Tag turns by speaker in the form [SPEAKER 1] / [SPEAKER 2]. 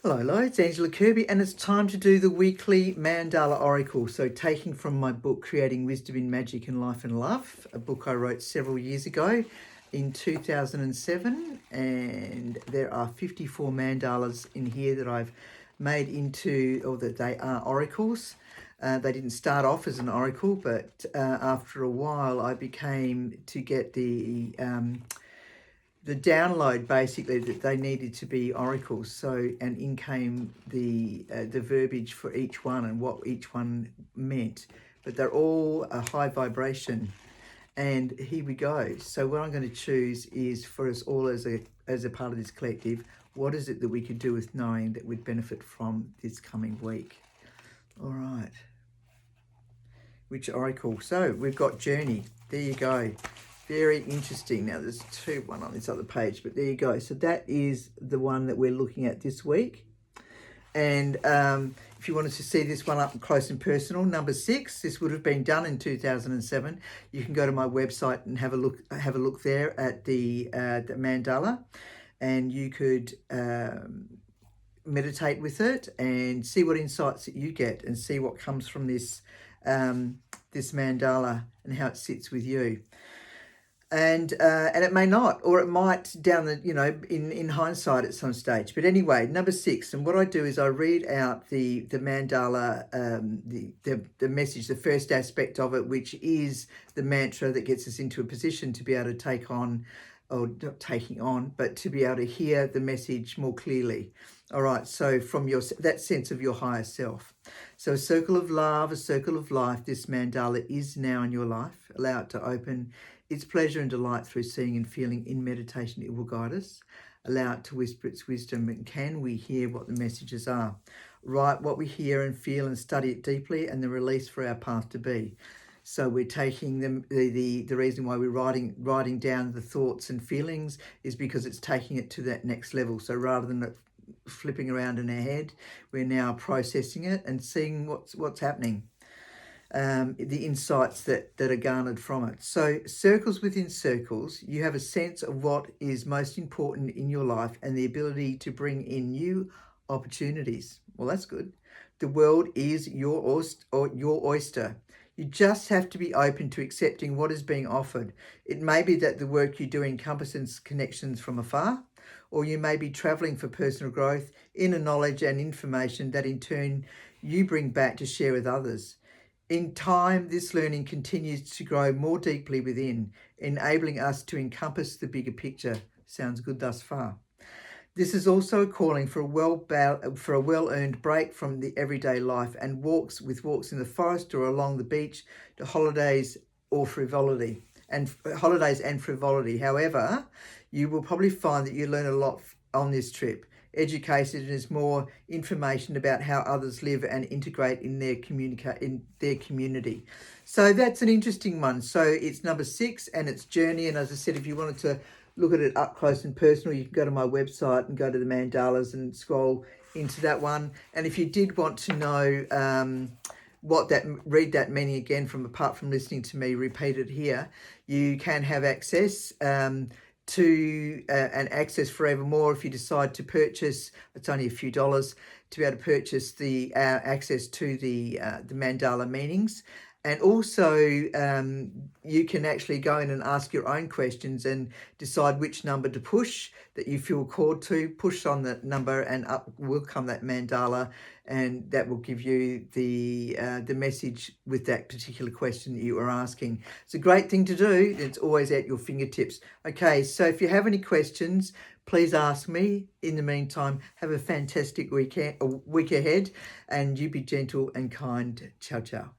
[SPEAKER 1] Hello, it's Angela Kirby, and it's time to do the weekly Mandala Oracle. So, taking from my book, Creating Wisdom in Magic and Life and Love, a book I wrote several years ago in 2007. And there are 54 mandalas in here that I've made into, or that they are oracles. They didn't start off as an oracle, but after a while, I became to get the download basically that they needed to be oracles. So, and in came the verbiage for each one and what each one meant. But they're all a high vibration. And here we go. So what I'm going to choose is for us all as a part of this collective, what is it that we could do with knowing that we'd benefit from this coming week? All right. Which oracle? So we've got Journey. There you go. Very interesting. Now there's one on this other page, but there you go. So that is the one that we're looking at this week. And if you wanted to see this one up close and personal, number 6, this would have been done in 2007. You can go to my website and have a look there at the mandala, and you could meditate with it and see what insights that you get and see what comes from this this mandala and how it sits with you. And it may not, or it might down the, in hindsight at some stage. But anyway, number 6, and what I do is I read out the mandala, the message, the first aspect of it, which is the mantra that gets us into a position to be able to take on, or not taking on, but to be able to hear the message more clearly. All right, so from that sense of your higher self. So a circle of love, a circle of life, this mandala is now in your life. Allow it to open its pleasure and delight through seeing and feeling. In meditation, it will guide us. Allow it to whisper its wisdom. And can we hear what the messages are? Write what we hear and feel and study it deeply, and the release for our path to be. So we're taking them. The reason why we're writing down the thoughts and feelings is because it's taking it to that next level. So rather than it flipping around in our head, we're now processing it and seeing what's happening. The insights that are garnered from it. So circles within circles, you have a sense of what is most important in your life and the ability to bring in new opportunities. Well, that's good. The world is your oyster. You just have to be open to accepting what is being offered. It may be that the work you do encompasses connections from afar, or you may be traveling for personal growth, inner knowledge and information that in turn you bring back to share with others. In time, this learning continues to grow more deeply within, enabling us to encompass the bigger picture. Sounds good thus far. This is also a calling for a well-earned break from the everyday life and walks in the forest or along the beach to holidays and frivolity. However, you will probably find that you learn a lot on this trip. Educated is more information about how others live and integrate in their community. So that's an interesting one. So it's number 6 and it's Journey. And as I said, if you wanted to look at it up close and personal, you can go to my website and go to the mandalas and scroll into that one. And if you did want to know read that meaning again apart from listening to me repeat it here, you can have access to and access forevermore if you decide to purchase. It's only a few dollars to be able to purchase the access to the mandala meanings. And also you can actually go in and ask your own questions and decide which number to push that you feel called to. Push on that number and up will come that mandala, and that will give you the message with that particular question that you were asking. It's a great thing to do. It's always at your fingertips. Okay, so if you have any questions, please ask me. In the meantime, have a fantastic week ahead, and you be gentle and kind. Ciao, ciao.